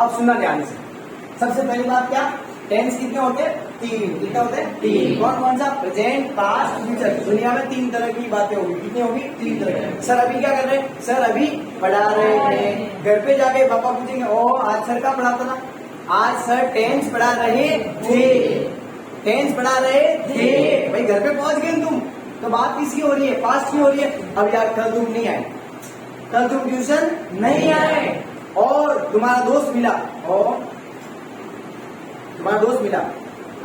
अब सुनना ध्यान से। सबसे पहली बात क्या, टेंस कितने होते हैं? 3। कितने होते हैं? 3। कौन कौन सा? Present, past, future. दुनिया में 3 तरह की बातें होगी। कितनी होगी? 3 तरह की। सर अभी क्या कर रहे हैं? सर अभी पढ़ा रहे हैं। घर पे जाके पापा पूछेंगे, ओ आज सर क्या पढ़ाता था? आज सर टेंस पढ़ा रहे थे। टेंस पढ़ा रहे थे। भाई घर पे पहुंच गए तुम, तो बात किसकी हो रही है? पास्ट की हो रही है। अब यार कल तुम नहीं आए, कल तुम ट्यूशन नहीं आए, और तुम्हारा दोस्त मिला, और तुम्हारा दोस्त मिला,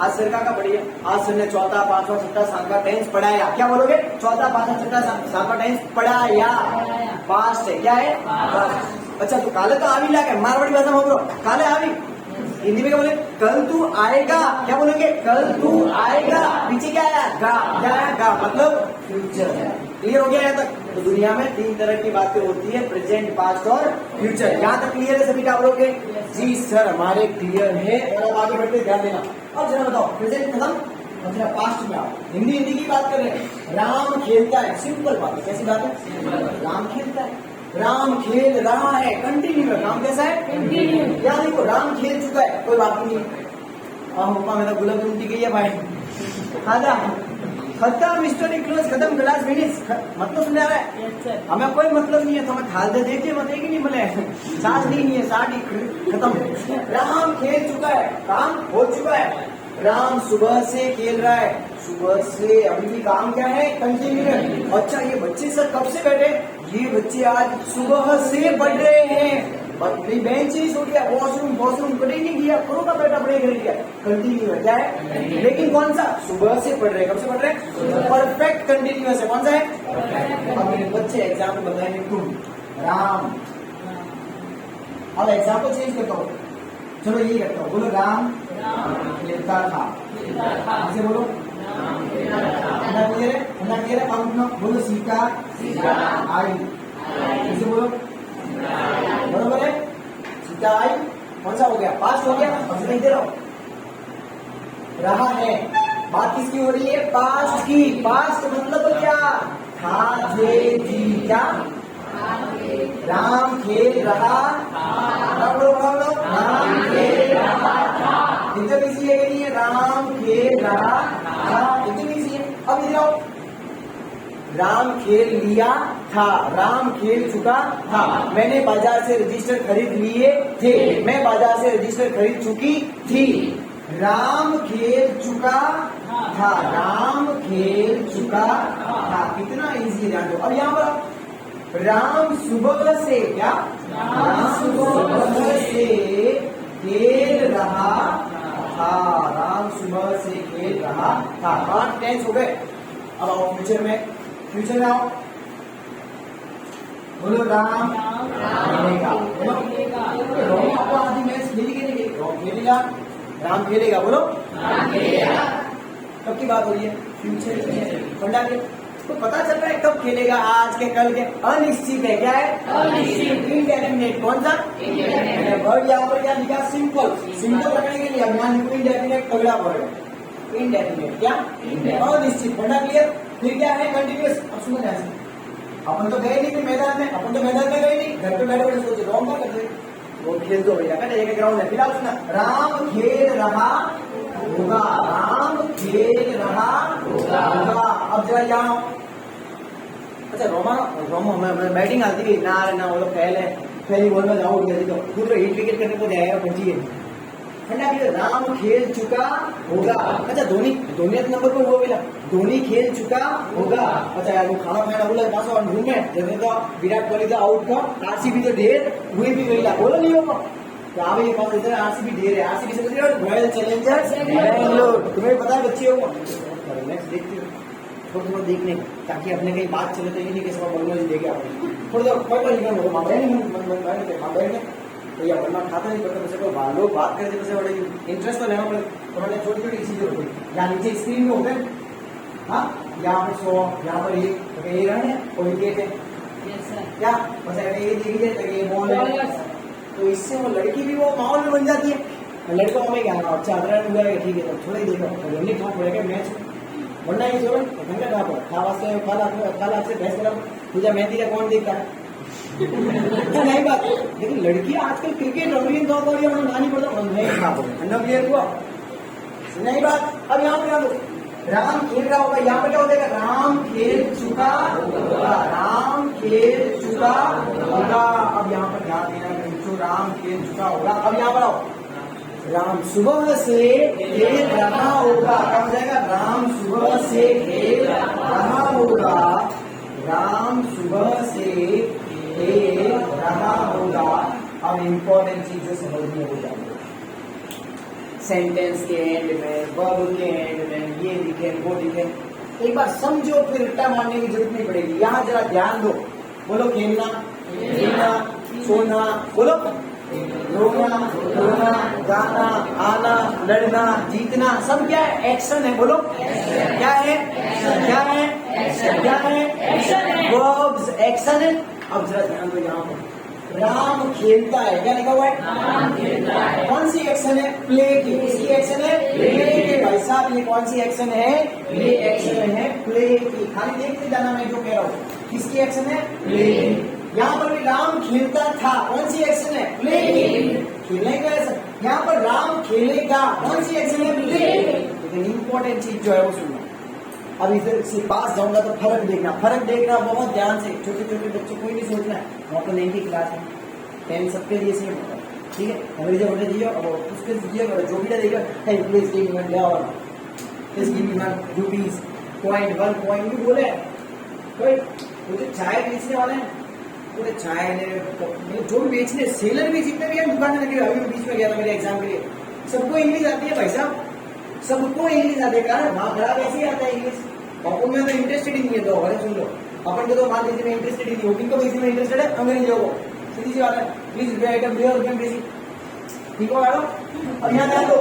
आज सर का पढ़िए, आज सर ने चौथा, पांचवा, छठा, सातवां टेंस पढ़ाया। क्या बोलोगे? चौथा, पांचवा, छठा, सातवां टेंस पढ़ाया। पास्ट है। क्या है? पास्ट। अच्छा तो काले तो आवी लागे, मारवाड़ी भाषा में बोलो काले आवी। हिंदी में क्या बोले? कल तू आएगा। क्या बोलेंगे? कल तू आएगा। पीछे क्या आया? गा। क्या आया? गा, मतलब फ्यूचर। क्लियर हो गया यहाँ तक? तो दुनिया में 3 तरह की बातें होती है, प्रेजेंट, पास्ट और फ्यूचर। यहाँ तक क्लियर है सभी? क्या बोलोगे? जी सर हमारे क्लियर है। और अब आगे बढ़ते ध्यान देना। अब जरा बताओ, प्रेजेंट खत्म, अब जरा पास्ट में आओ। हिंदी की बात कर रहे हैं। राम खेलता है, सिंपल बात है। कैसी बात है? राम खेलता है, राम खेल रहा है, कंटिन्यू है। काम कैसा है? कंटिन्यू। या देखो राम खेल चुका है, कोई बात नहीं। पापा मेरा गुलाब उल्टी गई है भाई, खाजा खत्म, स्टोरी क्लोज, खत्म, क्लास फिनिश। मतलब समझ आ रहा है? हमें कोई मतलब नहीं है, तो हमें खाल दे देते मत एक नहीं मिले, सास नहीं है, साड़ी खत्म। राम खेल चुका है, काम हो चुका है। राम सुबह से खेल रहा है, सुबह से। अभी भी काम क्या है? कंटिन्यू है। अच्छा ये बच्चे सर कब से बैठे? ये बच्चे आज सुबह से पढ़ रहे हैं। बेंच ही सो गया, वॉशरूम कभी नहीं किया, करो का बैठा पढ़े कर लिया। कंटिन्यू है। क्या है? लेकिन कौन सा? सुबह से पढ़ रहे हैं। कब से पढ़ रहे हैं? परफेक्ट कंटिन्यूअस है। कौन सा है? अब मेरे बच्चे एग्जाम्पल बताएंगे। तुम राम, अब एग्जाम्पल चेंज करता हूँ, चलो ये करता हूँ। बोलो राम खेलता था। इसे बोलो बोलो सीता आई। इसे बोलो बरोबर है। सीता आई कौन सा हो गया? पास्ट हो गया। अब नहीं दे रहा है, बात किसकी हो रही है? पास्ट की। पास्ट मतलब क्या? था, थे, थी। क्या? राम खेल रहा, बोलो राम खेल रहा था। कितने बिजी है कि नहीं है? राम खेल रहा था, कितने बिजी है? अब इधर आओ, राम खेल लिया था, राम खेल चुका था। मैंने बाजार से रजिस्टर खरीद लिए थे, मैं बाजार से रजिस्टर खरीद चुकी थी। राम खेल चुका था, राम खेल चुका था। कितना इजी है, जान दो। अब यहाँ पर राम सुबह से, क्या? राम सुबह से खेल रहा था, राम सुबह से खेल रहा था। 5 टेंस हो गए। अब आओ फ्यूचर में, फ्यूचर में आओ, बोलो राम खेलेगा। बोलो आपको आधी मैच खेली कि नहीं खेली? खेलेगा, राम खेलेगा। बोलो राम खेलेगा। कब की बात हो रही है? फ्यूचर की। फंडा के तो पता चल रहा है कब खेलेगा, आज के, कल के। अनिश्चित है। क्या है? अनिश्चित, इंडेफिनिट। कौन सा? इंडेफिनिट। वर्ड यहाँ पर क्या लिखा? सिंपल। सिंपल रखने के लिए अब यहाँ लिखो इंडेफिनिट, तगड़ा वर्ड है इंडेफिनिट। क्या? अनिश्चित। फंडा क्लियर? फिर क्या है? कंटिन्यूअस। अब सुनो ध्यान से, अपन तो गए नहीं मैदान में, अपन तो मैदान में गए नहीं, घर पे बैठे बैठे सोचे रॉन्ग क्या करते, वो खेल तो भैया कहते एक ग्राउंड है। फिलहाल सुना, राम खेल रहा होगा, राम खेल रहा होगा। अब जरा यहाँ अच्छा रोमा मैं बैटिंग आती है ना वो लोग पहले पहली बॉल में जाओ तो पूरे हिट विकेट करने को जाएगा पहुंची है। राम खेल चुका होगा। अच्छा धोनी नंबर पर वो मिला, धोनी खेल चुका होगा। अच्छा यार वो खाना खाना बोला पास और रूम में जैसे तो विराट कोहली तो आउट का, आरसीबी तो ढेर हुए भी मिला, बोलो नहीं होगा तो आप ये पास इधर आरसीबी ढेर है, आरसीबी से रॉयल चैलेंजर्स बेंगलोर। तुम्हें पता है बच्चे हो नेक्स्ट देखते हो थोड़ा देखने ताकि अपने कहीं बात चले तो ये नहीं कैसे बोलना देखे आपने थोड़ा कोई मोबाइल में तो या वरना खाता नहीं पड़ता, तो लोग बात करते वैसे बड़े इंटरेस्ट तो लेना पड़े, तो मैंने छोटी छोटी चीजें होती है। यहाँ नीचे स्क्रीन में होते हैं, हाँ यहाँ पर 100, यहाँ पर ये रन है और विकेट है, क्या बस ये देखिए तो ये बॉल है, तो इससे वो लड़की भी वो माहौल में बन जाती है। लड़कों में क्या अच्छा रन हुआ है ठीक है, तो थोड़ा ही देखो जल्दी कहाँ पड़ेगा मैच, वरना ये जो घंटा कहाँ पर खा वास्ते खाला से बहस करा पूजा मेहंदी का कौन देखता है, नहीं बात, लेकिन लड़की आजकल क्रिकेट रंग रही तो नानी पड़ता नहीं खराब हो क्लियर हुआ नहीं बात। अब यहाँ पे आलो, राम खेल रहा होगा, यहाँ पे क्या हो जाएगा, राम खेल चुका होगा, राम खेल चुका होगा। अब यहाँ पर ध्यान देना बच्चों, राम खेल चुका होगा। अब यहाँ पर आओ, राम सुबह से खेल रहा होगा, क्या हो जाएगा, राम सुबह से खेल रहा होगा, राम सुबह से खेल रहा होगा। अब इंपॉर्टेंट चीजें समझनी हो जाएंगे, सेंटेंस के एंड में, वर्ब के एंड में, ये लिखे वो लिखे, एक बार समझो फिर रट्टा मारने की जरूरत नहीं पड़ेगी। यहाँ जरा ध्यान दो, बोलो खेलना, खेलना, सोना, बोलो रोना, रोना, गाना, आना, लड़ना, जीतना, सब क्या है, एक्शन है। बोलो क्या है, क्या है, क्या है, वर्ब्स, एक्शन है। अब जरा ध्यान दो, यहाँ पर राम खेलता है, क्या लिखा हुआ है, राम खेलता है। कौन सी एक्शन है, प्ले की, किसकी एक्शन है, प्ले की। भाई साहब ये कौन सी एक्शन है, ये एक्शन है प्ले की। खाली देखते जाना मैं जो कह रहा हूँ, किसकी एक्शन है, प्ले की। यहाँ पर भी राम खेलता था, कौन सी एक्शन है, प्ले की, खेलने का एक्शन। यहाँ पर राम खेलेगा, कौन सी एक्शन है, प्ले की। लेकिन इंपॉर्टेंट चीज जो है वो सुनना, अब इधर से पास जाऊंगा तो फर्क देखना बहुत ध्यान से। छोटे छोटे बच्चों कोई नहीं सोचना है, वहाँ पर 9वीं क्लास है, 10 सबके लिए सेम होता है, ठीक है। अंग्रेजी होने दीजिए और उसके दीजिए, जो भी देगा प्लीज गिव मी वन और please give me one rupees, point 1 point भी बोले कोई। वो जो चाय बेचने वाले हैं, पूरे चाय जो भी बेचने, सेलर भी जितने भी हैं दुकान लगे, अभी बीच में गया था मेरे एग्जाम के लिए, सबको इंग्लिश आती है भाई साहब, सबको इंग्लिश आते है। वहाँ खराब ऐसे ही आता है इंग्लिश, अपन में तो इंटरेस्टेड ही नहीं है। तो अरे सुन लो, अपन को तो मान लीजिए में इंटरेस्टेड ही नहीं हो, किनको बेसिक में इंटरेस्टेड है, अंग्रेजी हो, सीधी सी बात है। प्लीज आइटम बेसिक, ठीक हो मैडम। अब यहाँ ध्यान दो,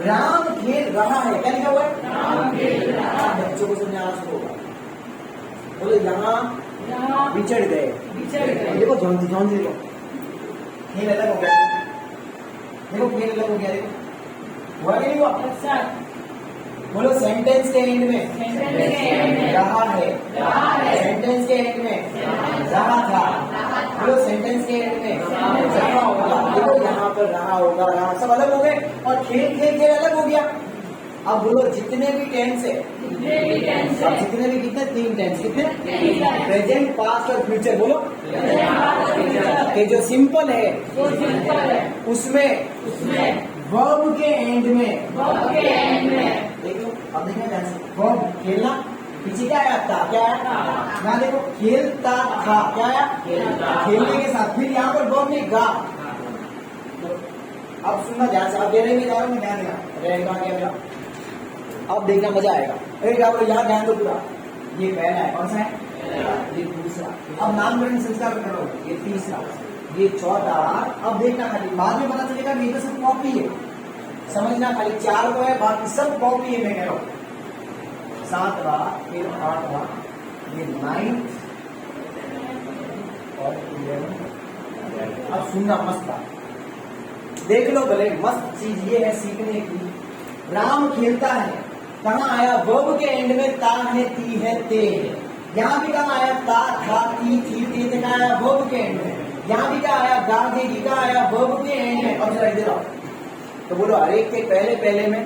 राम खेल रहा है, क्या लिखा हुआ है, राम खेल रहा है। बच्चों को समझाना शुरू होगा, बोले यहाँ बिछड़ गए, देखो झोंझी देखो, खेल अलग हो गया, देखो खेल अलग हो गया, देखो हुआ कि नहीं हुआ। बोलो सेंटेंस के एंड में रहा है, सेंटेंस के एंड में रहा था, बोलो सेंटेंस के एंड में रहा होगा, देखो यहाँ पर रहा होगा, रहा, सब अलग हो गए और खेल खेल खेल अलग हो गया। अब बोलो जितने भी टेंस है, अब जितने भी कितने, 3 टेंस, कितने, प्रेजेंट, पास्ट और फ्यूचर। बोलो कि जो सिंपल है उसमें वर्ब के एंड में, देखो अब देखना ध्यान से, वर्ब खेलना, पीछे क्या आया था, क्या आया, यहाँ देखो खेलता था, क्या आया, खेलने के साथ, फिर यहाँ पर वर्ब में गा। अब सुनना ध्यान से, अब देने में जा रहा हूँ, ध्यान देना, अब देखना मजा आएगा। अरे क्या बोलो, यहाँ ध्यान दो पूरा, ये पहला है, कौन सा है, ये दूसरा। अब नामकरण संस्कार करो, ये तीसरा, ये चौथा। अब देखना खाली, बाद में पता चलेगा ये तो सब कॉपी है, समझना खाली 4 को है, बाकी सब कॉपी है। मैं कह रहा हूँ 7वां, फिर 8वां, ये 9th और 11। अब सुनना मस्त बात, देख लो भले, मस्त चीज ये है सीखने की। राम खेलता है, कहाँ आया, वर्ब के एंड में ता है, ती है, ते है। यहाँ भी कहाँ आया, ता था, ती थी, ते थे, कहाँ आया, वर्ब के एंड में। यहाँ भी क्या आया, गा देगी, का आया, वर्ब के एंड में। अब जरा इधर आओ, तो बोलो हर एक के पहले में,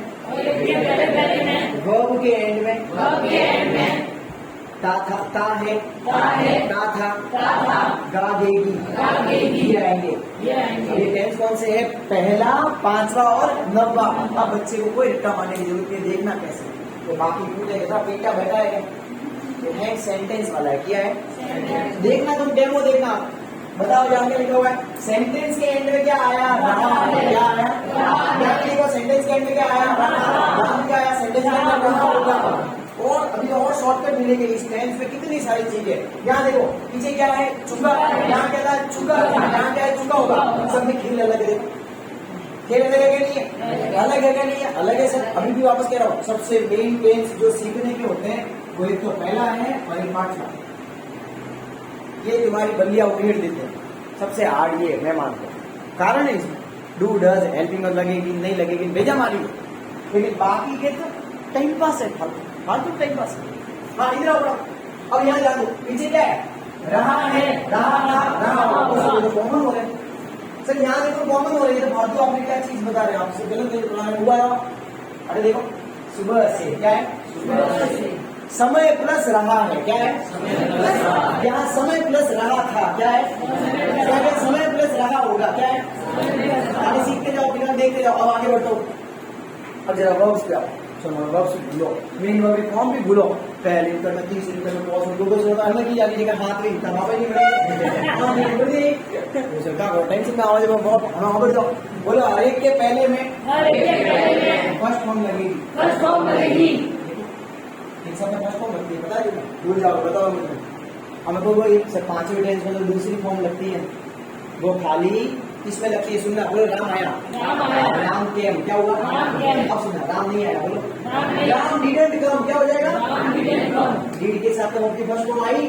वर्ब के एंड में, ता था, ता है, ता था, गा देगी, ये आएंगे। ये टेंस कौन से है, पहला, 5वां और 9वां। अब बच्चे को कोई रट्टा मारने की जरूरत नहीं, देखना कैसे, तो बाकी पूछेगा पेटा बैठा है, सेंटेंस वाला है, क्या है, देखना तुम डेमो देखना। बताओ यहाँ क्या लिखा हुआ है, सेंटेंस के एंड में क्या आया, रहा, क्या आया, सेंटेंस के एंड में क्या आया, रहा, क्या आया, सेंटेंस के एंड में रहा होगा। और अभी और शॉर्टकट मिलेंगे इस टेंस में, कितनी सारी चीजें। यहाँ देखो पीछे क्या है, चुका, यहाँ क्या था, चुका, यहाँ क्या है, चुका होगा। सब में खेल अलग है, खेल अलग है नहीं है, अलग है नहीं है, अलग है सर। अभी भी वापस कह रहा हूँ, सबसे मेन टेंस जो सीखने के होते हैं वो एक तो पहला है और एक 5वां। ये तुम्हारी बल्लियां उड़ेड़ देते हैं, सबसे हार्ड ये मैं मानता हूँ। कारण है इसमें, डू डज हेल्पिंग और लगेगी नहीं लगेगी भेजा मारी, लेकिन बाकी के तो टाइम पास है, फालतू टाइम पास है। हाँ इधर आओ, अब यहाँ जान दो, पीछे क्या है, रहा है, रहा होगा, कॉमन हो रहे हैं सर। यहाँ देखो कॉमन हो रही है, फालतू आपने क्या चीज बता रहे हैं, आपसे गलत हुआ है। अरे देखो सुबह से क्या है, सुबह से समय प्लस रहा है, क्या है समय, यहाँ समय प्लस रहा था, क्या है समय प्लस रहा होगा, क्या है। आगे सीखते जाओ, बिना देखते जाओ। अब आगे बढ़ो, अब जरा वर्ब्स पे आओ। चलो वर्ब्स भूलो, मेन वर्ब फॉर्म भी भूलो। पहले इंटर में, तीसरे इंटर में, पॉज में, दो से अलग की जाती है, हाथ में इतना वापस नहीं बढ़ेगा। हां नहीं बढ़ेगी सरकार को टेंशन में आवाज में बहुत। हां बढ़ जाओ, बोलो हर एक के पहले में फर्स्ट फॉर्म लगेगी। एक सब में फर्स्ट फॉर्म लगती है, बता दो, भूल जाओ, बताओ मुझे। हमें को एक से पांचवी टेंस में तो दूसरी फॉर्म लगती है, वो खाली इसमें लगती है। सुनना, बोलो राम आया, राम केम, क्या हुआ, अब सुनना, राम नहीं आया, बोलो राम डिडंट कम, क्या हो जाएगा, डीड के साथ तो फर्स्ट फॉर्म आई।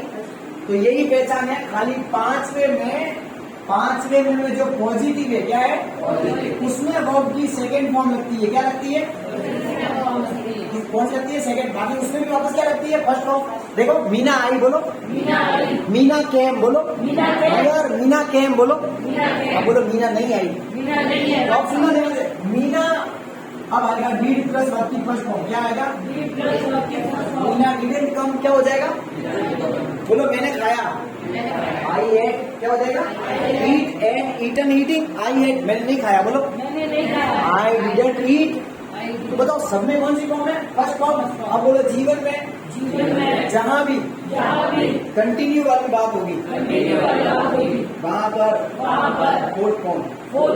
तो यही पहचान है, खाली पांचवे में जो पॉजिटिव है, क्या है उसमें वर्ब की सेकंड फॉर्म लगती है, क्या लगती है, कौन सी लगती है, सेकंड। बाकी उसमें भी वापस क्या लगती है, फर्स्ट फॉर्म। देखो मीना आई, बोलो मीना केम, बोलो अगर मीना केम, बोलो अब बोलो मीना नहीं आई। अब सुनना ध्यान से, मीना अब आएगा डीड प्लस वर्ब की फर्स्ट फॉर्म, क्या आएगा, मीना डिडंट कम, क्या हो जाएगा, बोलो मैंने खाया, आई एट, क्या हो जाएगा, ईट एट, ईटन ईटिंग, आई एट, मैंने नहीं खाया, बोलो आई डिडंट ईट। तो बताओ सब में कौन सी फॉर्म है, फर्स्ट फॉर्म। अब बोलो जीवन में जहाँ भी कंटिन्यू वाली बात होगी, वहाँ पर फोर्थ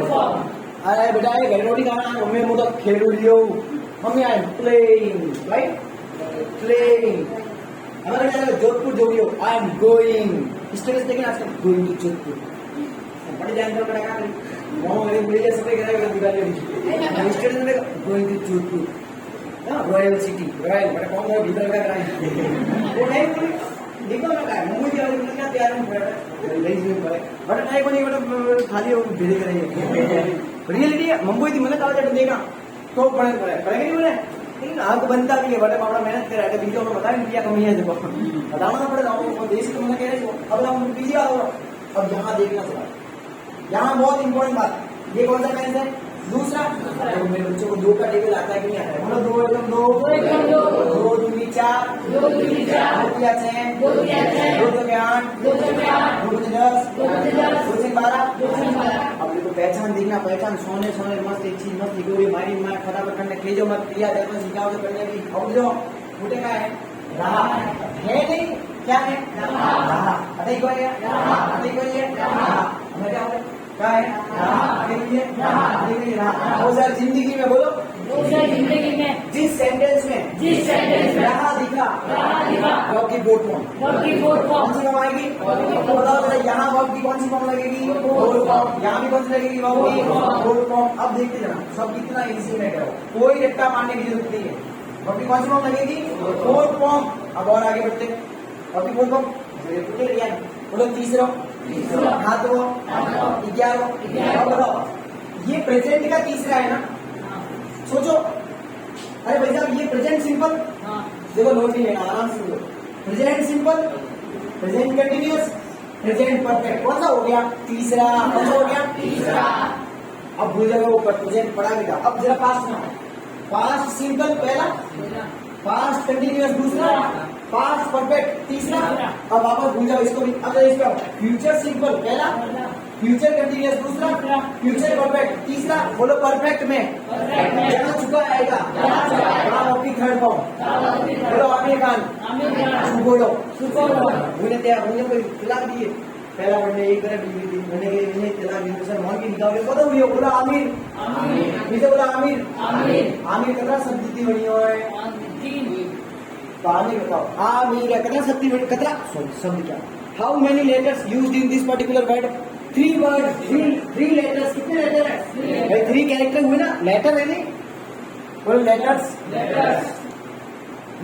फॉर्म। अरे बेटा ये घर रोटी खाना, मम्मी मुझे खेलू लियो, mummy I am playing, right, playing. हमारे घर जोधपुर जो भी हो, आई एम गोइंग। स्टेटस देखें आजकल, गोइंग टू जोधपुर, बड़े जानते हो क्या करें, मुझे सफाई करेगा दिवाली स्टेटस में going to Jodhpur, royal city, royal बड़ा कौन है भीतर का कराएंगे वो नहीं बोले देखो ना काय मुंबई की वाली बोलना तैयार हूं नहीं नहीं बोले बट नहीं कोनी बट खाली वो भेजे करेंगे रियलिटी मुंबई थी मैंने कहा देगा तो पड़ेगा नहीं बोले लेकिन आग बनता भी है, बड़े बाबा मेहनत कर रहा है, बीजों में बता नहीं क्या कमी है, देखो बताना पड़ेगा आपको, देश को मैंने कह रहे हो। अब हम बीजी आ रहा हूँ, अब यहाँ देखना चला, यहाँ बहुत इंपॉर्टेंट बात, ये कौन सा टेंस है, दूसरा। तो मेरे बच्चों को दो का टेबल आता है कि नहीं आता है, बोलो दो एकदम दो दूनी चार, दो तिया छह, दो चौके आठ, दो चौके 10, दो से 12। अब देखो पहचान देखना, पहचान सोने मस्त एक चीज मत लिखो, मारी मार फटाफट करने खेजो मत, क्रिया जब सिखाओ तो करने की अब जो उठे का है रहा है नहीं, क्या है रहा, अटई को है हमें क्या होगा क्या है रहा। वो सर जिंदगी में बोलो, जिस सेंटेंस में रहा दिखा वर्ब की फोर्थ फॉर्म कौन सी फॉर्म आएगी, तो बताओ जरा यहाँ वर्ब की कौन सी फॉर्म लगेगी, फोर्थ फॉर्म। यहाँ भी कौन सी लगेगी वर्ब की फोर्थ फॉर्म। अब देखते जाना सब कितना इजी है, कोई रट्टा मारने की जरूरत नहीं है, वर्ब की कौन सी फॉर्म लगेगी, फोर्थ फॉर्म। अब और आगे बढ़ते, वर्ब की फोर्थ फॉर्म बोलो तीसरा, हाथों 11। अब बताओ ये प्रेजेंट का तीसरा है ना, सोचो। अरे भाई साहब ये प्रेजेंट सिंपल, देखो नोट नहीं लेना, आराम से बोलो। Present simple, present continuous, present perfect, कौन सा हो गया तीसरा, कौन सा हो गया तीसरा। अब भूल जाओ वो प्रेजेंट पढ़ा भी था। अब जरा पास्ट में, पास्ट सिंपल पहला, पास्ट कंटिन्यूअस दूसरा, पास्ट परफेक्ट तीसरा। अब वापस भूल जाओ इसको भी। अब इसका फ्यूचर सिंपल पहला, फ्यूचर कंटिन्यूअस दूसरा, फ्यूचर परफेक्ट तीसरा। बोलो परफेक्ट में यहाँ चुका आएगा, आपकी थर्ड फॉर्म। बोलो आमिर खान, बोलो मुझे कोई खिला दिए पहला पढ़ने एक तरह होने के लिए खिला दिए सर मोहन की निकाल के बताओ भैया, बोला आमिर, पीछे बोला आमिर, आमिर कितना शब्द थी बनी हुआ है, आमिर बताओ आमिर कितना शब्द बनी, कितना शब्द क्या, how many letters used in this particular word, 3 word, 3 letters, कितने लेटर है भाई, 3 कैरेक्टर हुए ना, लेटर है नहीं, बोलो letters,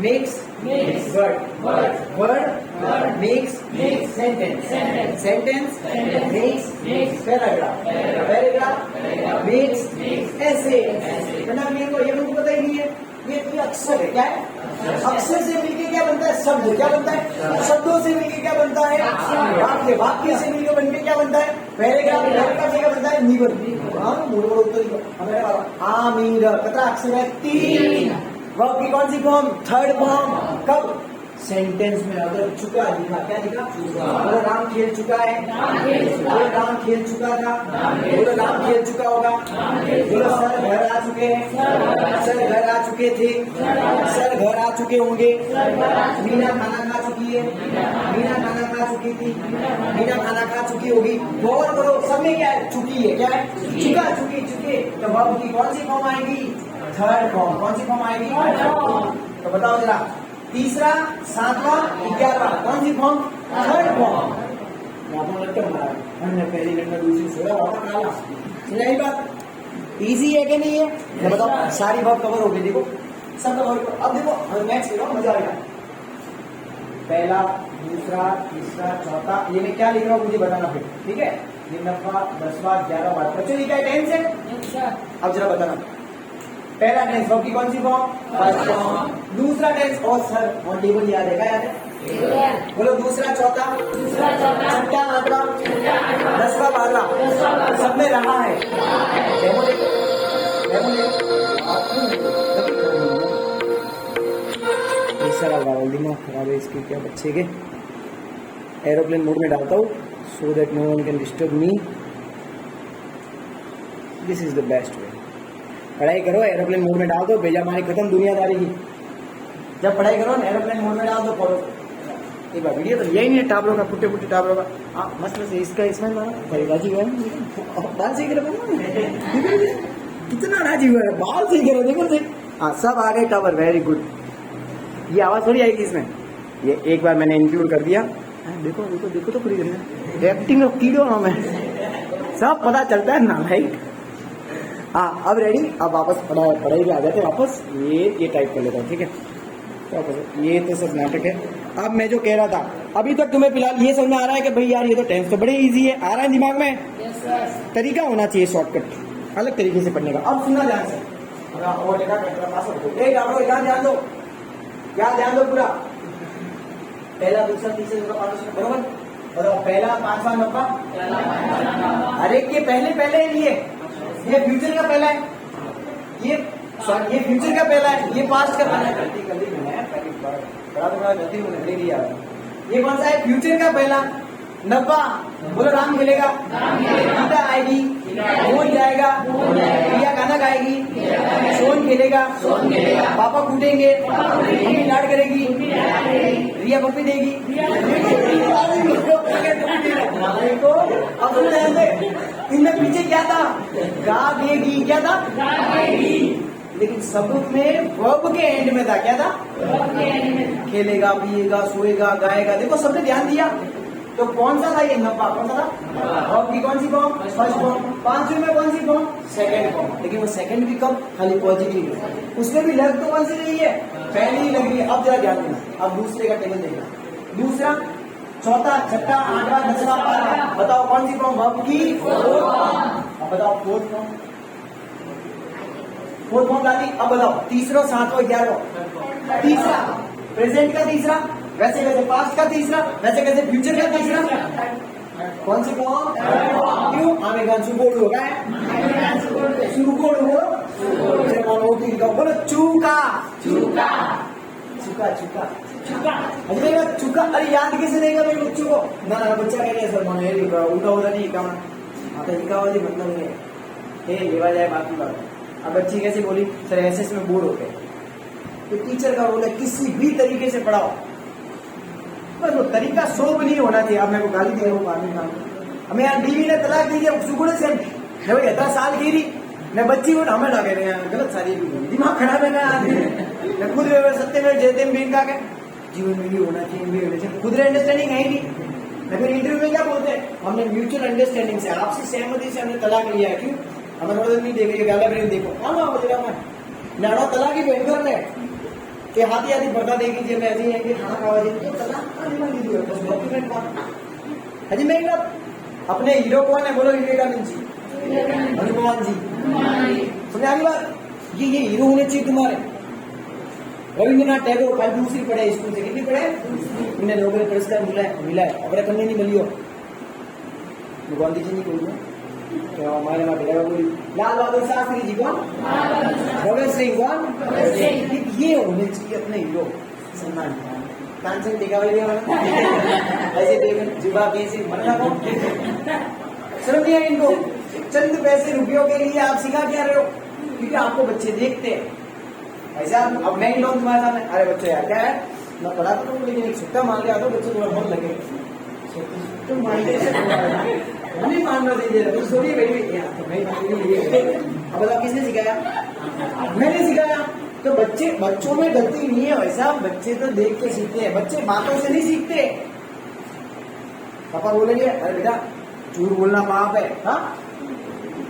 makes word makes sentence makes paragraph makes essay। मतलब ये तो ये मुझे पता ही नहीं है, ये अक्षर है, क्या है अक्षर से मिलके क्या बनता है शब्द, क्या बनता है शब्दों से मिलके क्या बनता है वाक्य। वाक्य से मिलकर बनके क्या बनता है? पैराग्राफ। पैराग्राफ से क्या बनता है? निबंध। आमीर कितना अक्षर है? 3। वर्ब की कौन सी फॉर्म? Third form. कब? सेंटेंस में। अगर चुका लिखा, क्या लिखा? बोलो राम खेल चुका है। बोलो राम खेल चुका था। बोलो राम खेल चुका होगा। बोलो सर घर आ चुके हैं। सर घर आ चुके थे। सर घर आ चुके होंगे। मीना खाना खा चुकी है। मीना खाना खा चुकी थी। मीना खाना खा चुकी होगी। गौर करो सब में क्या है? चुकी है। क्या है? चुका, चुकी, चुके। तो वर्ब की कौन सी फॉर्म आएगी? Third form. कौन सी फॉर्म आएगी? तो बताओ जरा, तीसरा, 7वां, 11वां कौन सी फॉर्म? Third form. पहली लड़का दूसरी सोया काला। यही बात इजी है कि नहीं है? तो बताओ सारी बात कवर हो गई। देखो सब कवर। अब देखो नेक्स्ट देखो, मजा आएगा। पहला, दूसरा, तीसरा, चौथा, ये मैं क्या लिख रहा हूँ मुझे बताना फिर, ठीक है? ये 9वां, 10वां, 11वां। बच्चों ये क्या टेंस है? अब जरा बताना। पहला टेंस वर्ब की कौन सी फॉर्म? First form. दूसरा टेंस और सर और टेबल याद है? क्या याद है? बोलो दूसरा, चौथा, छठा, 8वां, 10वां, 12वां सब में रहा है। डेमो देखो, डेमो देखो। दिमाग खराब है इसके, क्या बच्चे के। एरोप्लेन मोड में डालता हूँ so that no one can disturb me. This is the best way. पढ़ाई करो, एरोप्लेन मोड में डाल दो, बेजामानी खत्म दुनियादारी की। जब पढ़ाई करो एरोप्लेन मोड में डाल दो, पढ़ो। एक बार वीडियो तो यही नहीं टाबरों का, पुट्टे पुट्टे टाबरों का। मस्त मस्त इसका इसमें राजी हुआ है, बाल सीख रहे कितना राजी हुआ है, बाल सीख रहे देखो देख। हाँ सब आ गए टावर, वेरी गुड। ये आवाज थोड़ी आएगी इसमें, ये एक बार मैंने इंक्लूड कर दिया। देखो देखो देखो तो पूरी एक्टिंग कीड़ो हमें सब पता चलता है ना भाई। हाँ अब रेडी। अब वापस पढ़ाई पे आ जाते हैं वापस। ये टाइप कर लेता हूँ, ठीक है? ये तो सब नाटक है। अब मैं जो कह रहा था, अभी तक तुम्हें फिलहाल ये समझ में आ रहा है कि भाई यार ये तो टेंस तो बड़े इजी है, आ रहा है दिमाग में? तरीका होना चाहिए शॉर्टकट, अलग तरीके से पढ़ने का। अब सुनना ध्यान से, ध्यान दो, क्या ध्यान दो पूरा। पहला, दूसरा, तीसरा, चौथा, पांचवा, बरोबर? बताओ पहला, 5वां, 9वां। अरे ये पहले पहले नहीं है, ये फ्यूचर का पहला है। ये फ्यूचर का पहला है, ये पास्ट का पहला है। गलती कर दी मैंने, बड़ा गलती मैंने लिया। ये कौन सा है? फ्यूचर का पहला। 90। बोलो राम खेलेगा, गीता आएगी, मोहन जाएगा, रिया गाना गाएगी, सोन खेलेगा, पापा कूटेंगे, मम्मी लाड करेगी, रिया पप्पी देगी। अब इनमें पीछे क्या था? गा देगी। क्या था? लेकिन सब में वर्ब के एंड में था। क्या था? खेलेगा, पिएगा, सोएगा, गाएगा। देखो सबने ध्यान दिया। तो कौन सा था ये? 90। कौन सा था? वर्ब की कौन सी फॉर्म? First form. 5वीं में कौन सी फॉर्म? Second form. लेकिन वो सेकंड भी कब? खाली पॉजिटिव। उसमें भी लग तो कौन सी रही है? पहली ही लग रही है। अब जरा ध्यान देना। अब दूसरे का टेबल देखना। दूसरा, चौथा, छठा, 8वां, 10वां, 12वां। बताओ कौन सी फॉर्म? वर्ब की फोर्थ फॉर्म। अब बताओ फोर्थ फॉर्म। फोर्थ फॉर्म डाली। अब बताओ तीसरा, 7वां, 11वां। तीसरा प्रेजेंट का तीसरा, वैसे कैसे पास्ट का तीसरा, वैसे कैसे फ्यूचर का तीसरा। कौन सी फॉर्म? क्यों? आमेगान सुगोड़ होगा, सुगोड़ हो। बोलो चूका, चूका, चूका, चूका, चूका, चूका। अरे याद कैसे देगा मेरे बच्चों को? ना बच्चा कहेगा सर मैंने उल्टा होता नहीं काम। तरीका वाली मतलब नहीं है, लेवा जाए बाकी बात। अब बच्ची कैसे बोली? सर ऐसे में बोर हो गए। तो टीचर का रोल है किसी भी तरीके से पढ़ाओ, बस वो तरीका शोभ नहीं होना चाहिए। अब मेरे को गाली दे रहा हूँ हमें यार बीवी ने तलाक दी है, सुगुड़ से भाई 10 साल की रही मैं बच्ची को हमें लगे रहे हैं गलत सारी दिमाग खराब है ना आदमी। मैं खुद सत्य में जयते बीन का जीवन में भी होना चाहिए, खुद अंडरस्टैंडिंग है नहीं। मैं फिर इंटरव्यू में क्या बोलते हैं? हमने म्यूचुअल अंडरस्टैंडिंग से, आपसी सहमति से हमने तलाक लिया है। क्यों? हमें थोड़ा नहीं देख रही है, देखो हाँ नाना तलाक ही बैठ कर कि हाथी हाथी बता देगी जब ऐसे ही है कि खाना खावा देगी तो तलाक डॉक्यूमेंट कौन? अजी मैं अपने हीरो कौन है? बोलो विवेकानंद जी, हनुमान जी। समझ आ गई बात? ये हीरो होने चाहिए तुम्हारे। रविंद्रनाथ टैगोर कल दूसरी पढ़े स्कूल से, कितनी पढ़े? उन्हें नोबेल पुरस्कार मिला है। अपने कन्ने नहीं मिली हो गांधी जी नहीं कोई तो हमारे वहाँ भेजा कोई लाल बहादुर शास्त्री जी कौन? भगत सिंह कौन? ये होने चाहिए अपने हीरो सम्मान। कांचन देखा भाई ऐसे देख जुबा कैसे मरना को शर्म नहीं है इनको। चंद पैसे रुपयों के लिए आप सिखा क्या रहे हो? क्योंकि आपको बच्चे देखते हैं ऐसा। अब मैं ही लोग तुम्हारे सामने, अरे बच्चे यार क्या है मैं पढ़ा तो तुम, लेकिन एक सुट्टा मान लिया तो बच्चे थोड़ा बहुत लगे तुम मान नहीं मान रहा दीजिए सोनिए बेटी। अब बताओ किसने सिखाया? मैंने सिखाया। तो बच्चों में गलती नहीं है वैसा, बच्चे तो देख के सीखते हैं, बच्चे बातों से नहीं सीखते। पापा बोलेंगे अरे बेटा झूठ बोलना पाप है, हाँ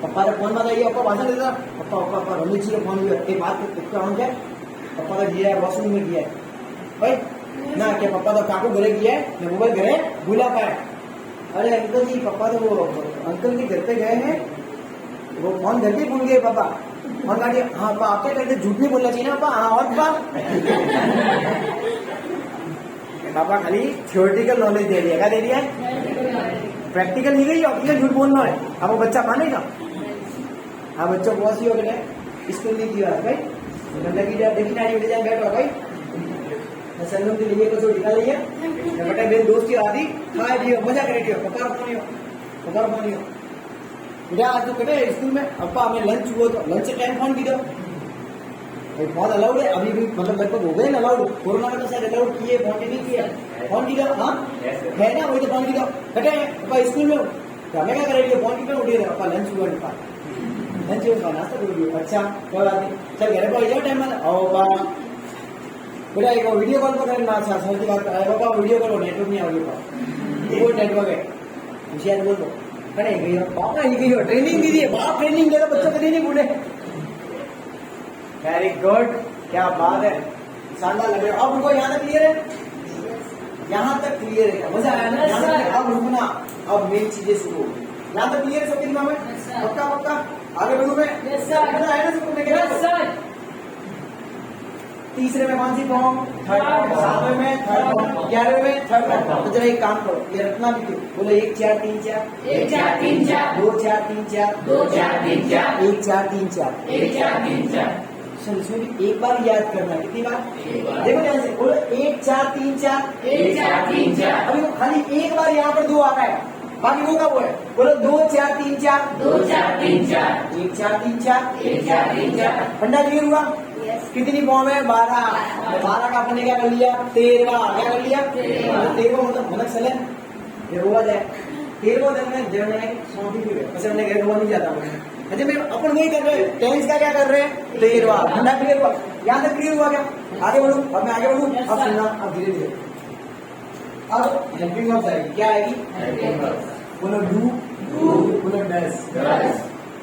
पापा ने फोन बताइए, पापा भाषण देता पापा रमेश जी का फोन दिया एक बात कितना हो जाए पापा का दिया है वॉशरूम में किया है भाई ना क्या पापा तो काकू घरे किया है ना मोबाइल घरे भूला पाए। अरे अंकल जी पापा तो वो अंकल के घर पे गए हैं वो फोन घर पे भूल गए पापा फोन काटिए। हाँ पापा आप क्या करते झूठ नहीं बोलना चाहिए ना पापा। हाँ और पापा खाली थियोरेटिकल नॉलेज दे दिया, क्या दे दिया है? प्रैक्टिकल नहीं गई, ऑप्टिकल झूठ बोलना है। अब वो बच्चा मानेगा? हाँ बच्चों को बहुत सी हो गए स्कूल नहीं किया भाई गंदगी देखी नाड़ी उठ जाए बैठो भाई संगम के लिए कुछ दिखा लीजिए बेटा मेरे दोस्त की आदि खाए दियो मजा करे दियो पकार पानी हो बेटा आज तो बेटे स्कूल में अपा हमें लंच हुआ तो लंच टाइम फोन की दो बहुत अलाउड है अभी भी, मतलब लगभग हो गए ना अलाउड। कोरोना में तो शायद अलाउड किए फोन नहीं किया फोन की दो। हाँ है ना वही तो फोन की दो बेटे अपा स्कूल में हमें क्या करे फोन की क्यों उठिए अपा लंच हुआ लंच हुआ नाश्ता कर दियो। अच्छा कोई बात नहीं चल घर पर जाओ टाइम में बेटा एक वीडियो कॉल पर करना। अच्छा समझ बात पापा वीडियो कॉल नेटवर्क नहीं आगे वो नेटवर्क है होशियार बोल दो अरे गई पापा ही गई हो ट्रेनिंग दीजिए बाप ट्रेनिंग देगा बच्चों को नहीं बोले। वेरी गुड क्या बात है शानदार लग रहा है। अब उनको यहाँ तक क्लियर है? यहाँ तक क्लियर है मजा आया ना? यहाँ तक अब रुकना अब मेन चीजें शुरू होगी। यहाँ तक क्लियर है सबके दिमाग में? पक्का आगे बढ़ू मैं मजा आया ना सबको? तीसरे में कौन सी फॉर्म? Third form. सातवें में थर्ड फॉर्म। 11वें में थर्ड फॉर्म। तो जरा एक काम करो ये रखना भी क्यों बोलो 1 4 3 4 1 4 3 4 2 4 3 4 2 4 3 4 1 4 3 4 1 4 3 4। चल इसमें भी एक बार याद करना है। कितनी बार? देखो ध्यान से बोलो 1 4 3 4 1 4 3 4। अभी वो खाली एक बार यहाँ पर 2 आ रहा है बाकी वो का वो है बोलो 2 4 3 4 2 4 3 4 1 4 3 4 1 4 3 4। फंडा क्लियर हुआ? कितनी फॉर्म है? 12 का अपने क्या कर लिया? 13 क्या कर लिया? 13 मतलब मनक चले ये रोज है 13 दिन में जब मैं सौंपी भी वैसे हमने गए रोज नहीं जाता मैं अच्छा मैं अपन वही कर रहे हैं टेंस का क्या कर रहे हैं 13 फंडा क्लियर हुआ? यहाँ तक क्लियर हुआ क्या? आगे बढ़ू अब मैं आगे बढ़ू अब सुनना अब धीरे धीरे अब हेल्पिंग वर्ब्स आएगी। क्या आएगी? बोलो डू बोलो डज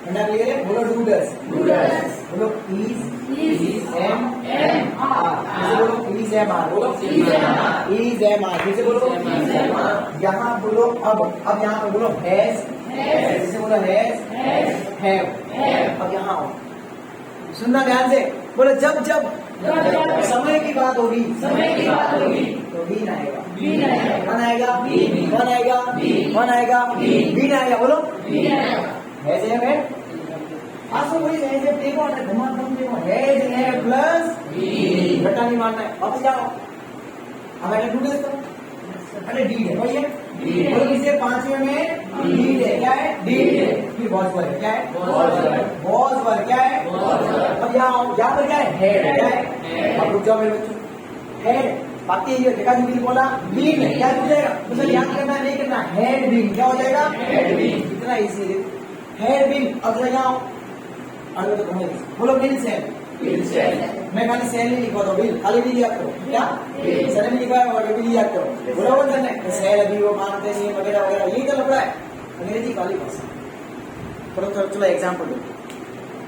फंडा क्लियर है? बोलो डू डज बोलो इज एम आर बोलो इज एम आर बोलो इज एम आर जैसे बोलो यहाँ बोलो अब यहाँ पे बोलो हैज जैसे बोलो हैज हैव। अब यहाँ आओ सुनना ध्यान से बोलो जब जब समय की बात होगी तो बीन आएगा कौन आएगा? कौन आएगा? कौन आएगा? बीन आएगा बोलो हैज हैव है आंसू वही है जब देखो ना घुमा तुम देखो हैज हैव प्लस घटा नहीं मानना है वापस जाओ अब मैंने ढूंढे इसको अरे डीड है वही है बोलो इसे 5वें में डीड है क्या है? डीड है फिर वॉज वर्ब क्या है? वॉज वर्ब क्या है? अब यहाँ पर क्या है? हेड क्या है? अब रुक जाओ मेरे बच्चों हेड बाकी ये देखा जी बोला बीन है क्या हो जाएगा? मुझे याद करना नहीं करना हेड बीन क्या हो जाएगा? हेड बीन इतना इजी हेड बीन। अब यहाँ तो बोलो बिल सेल मैं खाली सेल नहीं लिखवा दो बिल खाली भी याद करो क्या सेल में लिखा है और बिल याद करो बोलो वो करना सेल अभी वो मानते नहीं वगैरह वगैरह यही तो लग रहा है अंग्रेजी वाली भाषा। चलो एग्जाम्पल दो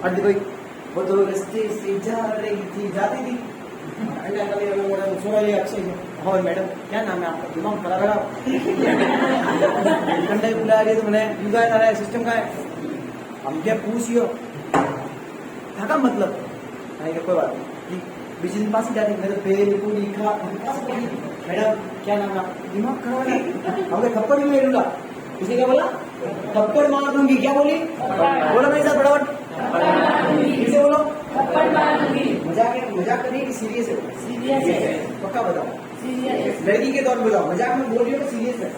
और देखो वो तो रस्ते से जा रही थी जाती थी अक्षय और मैडम क्या नाम है आपका? दिमाग खराब घंटे बुला रही है तो मैंने सिस्टम का है हम क्या पूछियो था मतलब कोई बात नहीं बिजली पास ही जाती मैं तो बिल्कुल लिखा मैडम क्या नाम है दिमाग खराब है हमने थप्पड़ भी मारूंगा उसने क्या बोला थप्पड़ मार दूंगी क्या बोली बोलो मेरे साथ फटाफट किसे बोलो मजाक करनी कि सीरियस है पक्का बताओ लड़की के तौर पर बताओ मजाक में बोल रही हो सीरियस है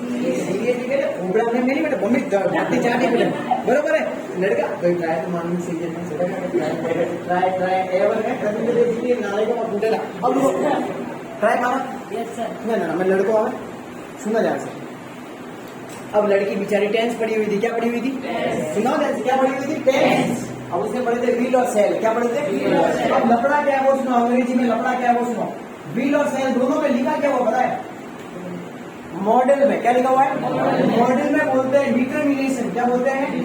सीरियस घोबड़ा में मेरी बेटा मम्मी डांटती चाहती बेटा बरोबर है लड़का भाई ट्राई तो माननी सीरियस है ट्राई एवर है कभी भी देखिए नाले को मत भूलेगा अब ट्राई मारा यस सर ना मैं लड़को आवे सुना जाए सर अब लड़की बेचारी टेंस पड़ी हुई थी क्या पड़ी हुई थी सुनाओ टेंस क्या पड़ी हुई थी टेंस अब उसने पढ़े थे व्हील और सेल क्या पढ़े थे अब लफड़ा क्या है वो सुनो अंग्रेजी में लफड़ा क्या है वो सुनो व्हील और सेल दोनों में लिखा क्या हुआ पता है मॉडल में क्या लिखा हुआ है मॉडल में बोलते हैं डिटरमिनेशन क्या बोलते हैं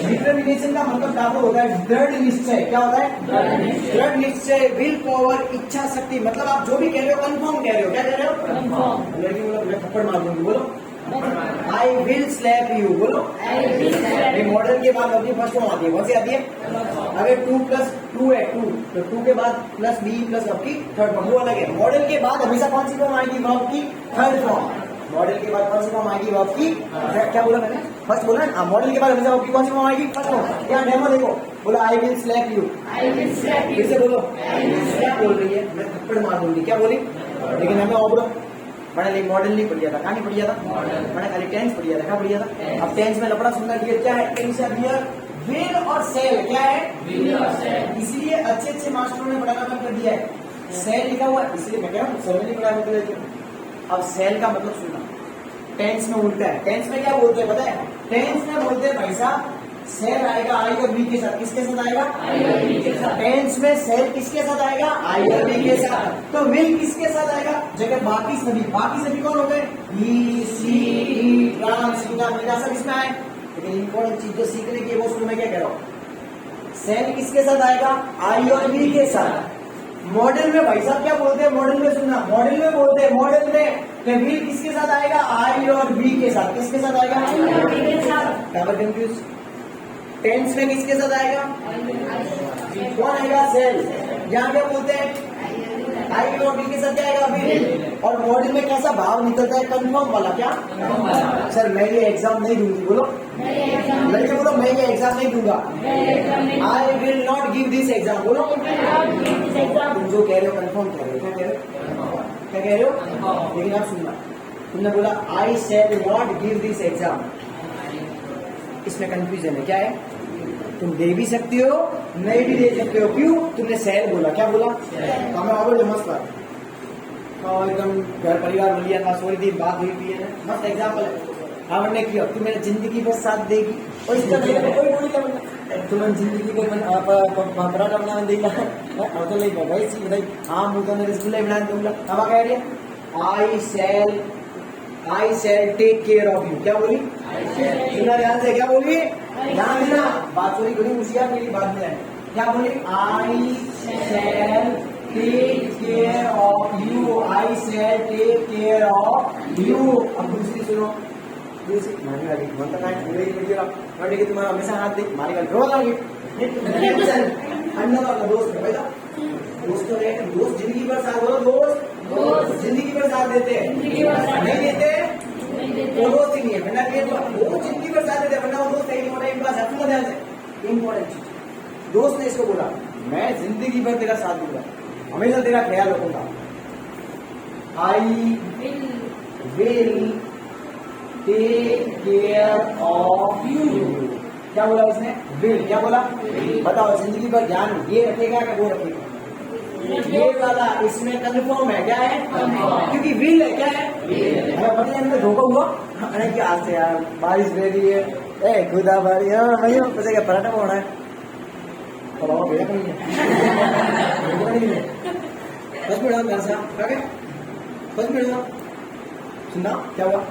डिटरमिनेशन का मतलब क्या होता है दृढ़ निश्चय क्या होता है दृढ़ निश्चय विल पावर इच्छा शक्ति मतलब आप जो भी कह रहे हो कंफर्म कह रहे हो क्या कह रहे हो लड़की बोलो मैं थप्पड़ मार दूंगी बोलो आई विल स्लैप यू बोलो मॉडल के बाद अपनी फर्स्ट फॉर्म आती है कौन सी आती है अगर 2+2 है 2 तो 2 के बाद प्लस बी प्लस आपकी थर्ड फॉर्म वो अलग है मॉडल के बाद हमेशा कौन सी फॉर्म आएगी वर्ब की थर्ड फॉर्म मॉडल के बाद कौन सी फॉर्म आएगी वर्ब की क्या बोला मैंने फर्स्ट बोला ना मॉडल के बाद हमेशा वर्ब की कौन सी फॉर्म आएगी फर्स्ट फॉर्म यहाँ डेमो देखो बोलो आई विल स्लैप यू फिर से बोलो क्या बोल रही है मैं थप्पड़ मार दूंगी क्या बोली लेकिन हमें और बोलो मैंने मॉडल नहीं पढ़िया था कहानी पढ़िया था मैंने खाली टेंस पढ़िया था क्या पढ़िया था अब टेंस में लपड़ा सुनना दिया क्या है टेंस हियर विल और सेल क्या है इसलिए अच्छे मास्टरों ने पढ़ाना बंद कर दिया है सेल लिखा हुआ इसलिए मैं कह रहा हूँ सर ने पढ़ाया मतलब अब सेल का मतलब सुनना टेंस में उल्टा है टेंस में क्या बोलते हैं पता है टेंस में बोलते हैं भाई साहब सेल आएगा आई और बी के साथ किसके साथ आएगा टेंस में सेल किसके साथ आएगा आई और बी के साथ तो विल किसके साथ आएगा जगह बाकी सभी कौन हो गए ई सी ई ट्रांस सब इसमें आए लेकिन इंपॉर्टेंट चीज जो सीखने की है वो सुनो मैं क्या कह रहा हूँ सेल किसके साथ आएगा आई और बी के साथ मॉडल में भाई साहब क्या बोलते हैं मॉडल में सुनना मॉडल में बोलते हैं मॉडल में विल किसके साथ आएगा आई और बी के साथ किसके साथ आएगा कंफ्यूज टेंस में किसके साथ आएगा कौन आएगा सेल यहाँ क्या बोलते हैं आई और बी के साथ क्या आएगा विल और मॉडल में कैसा भाव निकलता है कंफर्म वाला क्या सर मैं ये एग्जाम नहीं दूंगी बोलो लड़के बोलो मैं ये एग्जाम नहीं दूंगा I will not give this exam बोलो तुम जो कह रहे हो कंफर्म कह रहे हो क्या कह रहे हो लेकिन आप सुनना तुमने बोला I shall not give this exam इसमें कंफ्यूजन है क्या है तुम दे भी सकती हो नहीं भी दे सकते हो क्यों तुमने शैल बोला क्या बोला हमें और मस्त बात और एकदम घर परिवार बोलिए ना सोई दिन बात हुई भी है मस्त एग्जाम्पल है हमने किया तुम मेरी जिंदगी पर साथ देगी और इसका कोई बोली क्या तुम्हें जिंदगी पर पराठा बनाने देगा तो नहीं भाई सी बताई हाँ मुझे तो रसगुल्ला बनाने दूंगा अब कह रही है I shall take care of you क्या बोली सुना ध्यान से क्या बोली ध्यान देना बात थोड़ी बड़ी होशियार मेरी बात में है क्या बोली I shall take care of you I shall take care of you अब दूसरी सुनो दूसरी मारने वाली मन तक आए मेरी वीडियो और देखिए तुम्हारा हमेशा हाथ दे मारेगा रोल आ गई अंदर वाला दोस्त है भाई दोस्तों ने दोस्त जिंदगी भर साथ बोलो दोस्त जिंदगी भर साथ देते हैं नहीं देते वो दोस्त ही नहीं है वरना वो जिंदगी भर साथ देते हैं वरना वो दोस्त है इम्पोर्टेंट बात है सुनो ध्यान से इम्पोर्टेंट चीज दोस्त ने इसको बोला मैं जिंदगी भर तेरा साथ दूंगा हमेशा तेरा ख्याल रखूंगा I will take care of you क्या बोला उसने विल क्या बोला बताओ जिंदगी भर ध्यान ये रखेगा कि वो रखेगा ये वाला इसमें कंफर्म है क्या है क्योंकि विल है क्या है पता है अंदर धोखा हुआ अरे क्या आज से यार बारिश बह रही है ए खुदा बारी भैया पता क्या पराठा होना है तो बाबा भेजा नहीं है बस मिनट घर से बस मिनट सुनना क्या हुआ